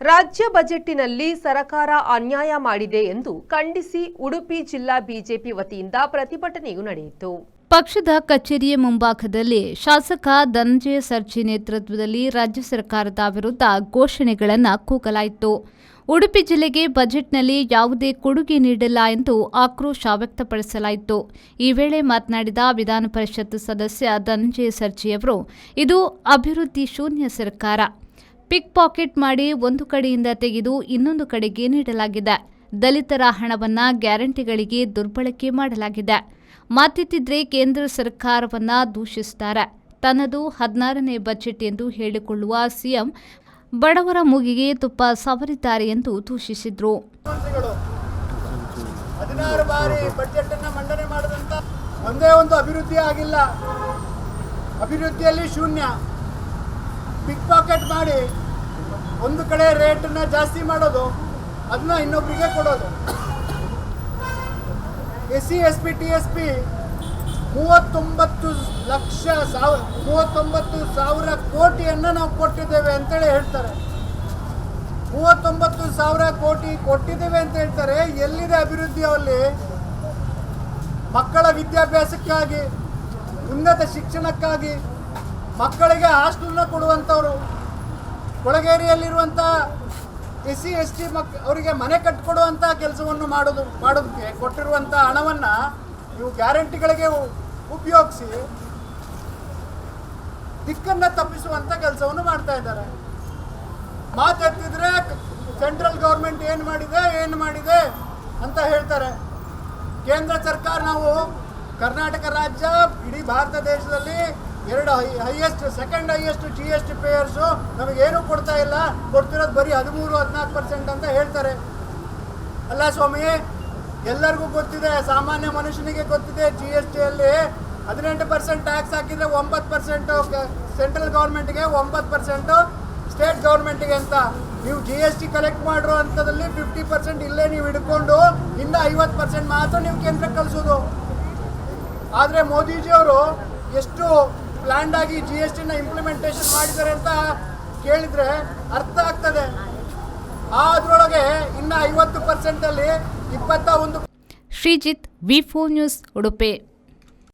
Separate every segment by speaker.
Speaker 1: ರಾಜ್ಯ ಬಜೆಟ್ನಲ್ಲಿ ಸರ್ಕಾರ ಅನ್ಯಾಯ ಮಾಡಿದೆ ಎಂದು ಖಂಡಿಸಿ ಉಡುಪಿ ಜಿಲ್ಲಾ ಬಿಜೆಪಿ ವತಿಯಿಂದ ಪ್ರತಿಭಟನೆಯು ನಡೆಯಿತು.
Speaker 2: ಪಕ್ಷದ ಕಚೇರಿಯ ಮುಂಭಾಗದಲ್ಲಿ ಶಾಸಕ ಧನಂಜಯ ಸರ್ಜಿ ನೇತೃತ್ವದಲ್ಲಿ ರಾಜ್ಯ ಸರ್ಕಾರದ ವಿರುದ್ಧ ಘೋಷಣೆಗಳನ್ನು ಕೂಗಲಾಯಿತು. ಉಡುಪಿ ಜಿಲ್ಲೆಗೆ ಬಜೆಟ್ನಲ್ಲಿ ಯಾವುದೇ ಕೊಡುಗೆ ನೀಡಿಲ್ಲ ಎಂದು ಆಕ್ರೋಶ ವ್ಯಕ್ತಪಡಿಸಲಾಯಿತು. ಈ ವೇಳೆ ಮಾತನಾಡಿದ ವಿಧಾನ ಪರಿಷತ್ ಸದಸ್ಯ ಧನಂಜಯ ಸರ್ಜಿಯವರು, ಇದು ಅಭಿವೃದ್ಧಿ ಶೂನ್ಯ ಸರ್ಕಾರ. ಪಿಕ್ ಪಾಕೆಟ್ ಮಾಡಿ ಒಂದು ಕಡೆಯಿಂದ ತೆಗೆದು ಇನ್ನೊಂದು ಕಡೆಗೆ ನೀಡಲಾಗಿದೆ. ದಲಿತರ ಹಣವನ್ನು ಗ್ಯಾರಂಟಿಗಳಿಗೆ ದುರ್ಬಳಕೆ ಮಾಡಲಾಗಿದೆ. ಮಾತೆತ್ತಿದ್ರೆ ಕೇಂದ್ರ ಸರ್ಕಾರವನ್ನ ದೂಷಿಸುತ್ತಾರೆ. ತನ್ನದು 16ನೇ ಬಜೆಟ್ ಎಂದು ಹೇಳಿಕೊಳ್ಳುವ ಸಿಎಂ ಬಡವರ ಮೂಗಿಗೆ ತುಪ್ಪ ಸವರಿದ್ದಾರೆ ಎಂದು ದೂಷಿಸಿದರು.
Speaker 3: 16 ಬಾರಿ ಬಜೆಟ್ ಅನ್ನು ಮಂಡನೆ ಮಾಡಿದಂತ ಒಂದೇ ಒಂದು ಅಭಿವೃದ್ಧಿ ಆಗಿಲ್ಲ. ಅಭಿವೃದ್ಧಿಯಲ್ಲಿ ಶೂನ್ಯ. ಪಿಕ್ ಪಾಕೆಟ್ ಮಾಡಿ ಒಂದು ಕಡೆ ರೇಟನ್ನ ಜಾಸ್ತಿ ಮಾಡೋದು, ಅದನ್ನ ಇನ್ನೊಬ್ಬರಿಗೆ ಕೊಡೋದು. SC SC TSP 39,00,000 ಕೋಟಿಯನ್ನು ನಾವು ಕೊಟ್ಟಿದ್ದೇವೆ ಅಂತೇಳಿ ಹೇಳ್ತಾರೆ. 39,000 ಕೋಟಿ ಕೊಟ್ಟಿದ್ದೇವೆ ಅಂತ ಹೇಳ್ತಾರೆ. ಎಲ್ಲಿದೆ ಅಭಿವೃದ್ಧಿ? ಅಲ್ಲಿ ಮಕ್ಕಳ ವಿದ್ಯಾಭ್ಯಾಸಕ್ಕಾಗಿ, ಉನ್ನತ ಶಿಕ್ಷಣಕ್ಕಾಗಿ, ಮಕ್ಕಳಿಗೆ ಹಾಸ್ಟೆಲ್ನ ಕೊಡುವಂಥವ್ರು, ಕೊಳಗೇರಿಯಲ್ಲಿರುವಂಥ SC ST ಅವರಿಗೆ ಮನೆ ಕಟ್ಟಿಕೊಡುವಂಥ ಕೆಲಸವನ್ನು ಮಾಡೋದಕ್ಕೆ ಕೊಟ್ಟಿರುವಂಥ ಹಣವನ್ನು ನೀವು ಗ್ಯಾರಂಟಿಗಳಿಗೆ ಉಪಯೋಗಿಸಿ ದಿಕ್ಕನ್ನು ತಪ್ಪಿಸುವಂಥ ಕೆಲಸವನ್ನು ಮಾಡ್ತಾ ಇದ್ದಾರೆ. ಮಾತೆತ್ತಿದ್ರೆ ಸೆಂಟ್ರಲ್ ಗೌರ್ಮೆಂಟ್ ಏನು ಮಾಡಿದೆ ಅಂತ ಹೇಳ್ತಾರೆ. ಕೇಂದ್ರ ಸರ್ಕಾರ, ನಾವು ಕರ್ನಾಟಕ ರಾಜ್ಯ ಇಡೀ ಭಾರತ ದೇಶದಲ್ಲಿ ಸೆಕೆಂಡ್ ಹೈಯೆಸ್ಟ್ GST ಪೇಯರ್ಸು, ನಮಗೇನು ಕೊಡ್ತಾ ಇಲ್ಲ, ಕೊಡ್ತಿರೋದು ಬರೀ 13-14% ಅಂತ ಹೇಳ್ತಾರೆ. ಅಲ್ಲ ಸ್ವಾಮಿ, ಎಲ್ಲರಿಗೂ ಗೊತ್ತಿದೆ, ಸಾಮಾನ್ಯ ಮನುಷ್ಯನಿಗೆ ಗೊತ್ತಿದೆ. GSTಯಲ್ಲಿ 18% ಟ್ಯಾಕ್ಸ್ ಹಾಕಿದರೆ 9% ಸೆಂಟ್ರಲ್ ಗೌರ್ಮೆಂಟ್ಗೆ, 9% ಸ್ಟೇಟ್ ಗೌರ್ಮೆಂಟ್ಗೆ ಅಂತ. ನೀವು GST ಕಲೆಕ್ಟ್ ಮಾಡಿರೋ ಅಂಥದ್ದಲ್ಲಿ 50% ಇಲ್ಲೇ ನೀವು ಹಿಡ್ಕೊಂಡು ಇನ್ನು 50% ಮಾತ್ರ ನೀವು ಕೇಂದ್ರಕ್ಕೆ ಕಳಿಸೋದು. ಆದರೆ ಮೋದಿಜಿಯವರು ಎಷ್ಟು ಪ್ಲ್ಯಾಂಡ್ ಆಗಿ GSTನ ಇಂಪ್ಲಿಮೆಂಟೇಷನ್ ಮಾಡಿದ್ದಾರೆ ಅಂತ ಕೇಳಿದರೆ ಅರ್ಥ ಆಗ್ತದೆ. ಅದರೊಳಗೆ ಇನ್ನು 50%ಅಲ್ಲಿ 21.
Speaker 2: Sreejith, V4 news, Udupi.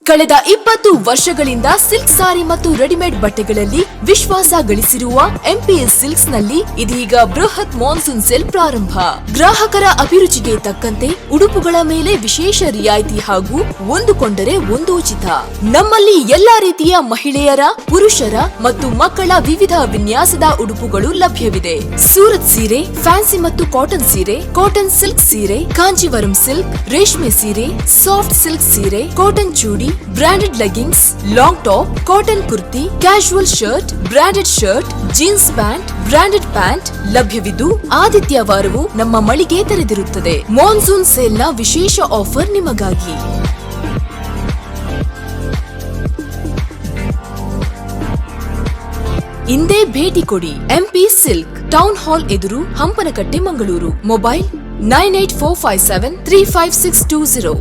Speaker 4: ಕಳೆದ 20 ವರ್ಷಗಳಿಂದ ಸಿಲ್ಕ್ ಸಾರಿ ಮತ್ತು ರೆಡಿಮೇಡ್ ಬಟ್ಟೆಗಳಲ್ಲಿ ವಿಶ್ವಾಸ ಗಳಿಸಿರುವ MPS ಸಿಲ್ಕ್ಸ್ ನಲ್ಲಿ ಇದೀಗ ಬೃಹತ್ ಮಾನ್ಸೂನ್ ಸೇಲ್ ಪ್ರಾರಂಭ. ಗ್ರಾಹಕರ ಅಭಿರುಚಿಗೆ ತಕ್ಕಂತೆ ಉಡುಪುಗಳ ಮೇಲೆ ವಿಶೇಷ ರಿಯಾಯಿತಿ ಹಾಗೂ ಒಂದು ಕೊಂಡರೆ ಒಂದು ಉಚಿತ. ನಮ್ಮಲ್ಲಿ ಎಲ್ಲಾ ರೀತಿಯ ಮಹಿಳೆಯರ, ಪುರುಷರ ಮತ್ತು ಮಕ್ಕಳ ವಿವಿಧ ವಿನ್ಯಾಸದ ಉಡುಪುಗಳು ಲಭ್ಯವಿದೆ. ಸೂರತ್ ಸೀರೆ, ಫ್ಯಾನ್ಸಿ ಮತ್ತು ಕಾಟನ್ ಸೀರೆ, ಕಾಟನ್ ಸಿಲ್ಕ್ ಸೀರೆ, ಕಾಂಜೀವರಂ ಸಿಲ್ಕ್, ರೇಷ್ಮೆ ಸೀರೆ, ಸಾಫ್ಟ್ ಸಿಲ್ಕ್ ಸೀರೆ, cotton chudi, branded leggings, long top, cotton kurti, casual shirt, branded shirt, jeans pant, branded pant ಲಭ್ಯವಿದ್ದು ಆದಿತ್ಯವಾರವೂ ನಮ್ಮ ಮಳಿಗೆ ತೆರೆದಿರುತ್ತದೆ. ಮಾನ್ಸೂನ್ ಸೇಲ್ನ ವಿಶೇಷ ಆಫರ್ ನಿಮಗಾಗಿ. ಇಂದೇ ಭೇಟಿ ಕೊಡಿ. MP ಸಿಲ್ಕ್, ಟೌನ್ ಹಾಲ್ ಎದುರು, ಹಂಪನಕಟ್ಟೆ, ಮಂಗಳೂರು. ಮೊಬೈಲ್ 9845735620.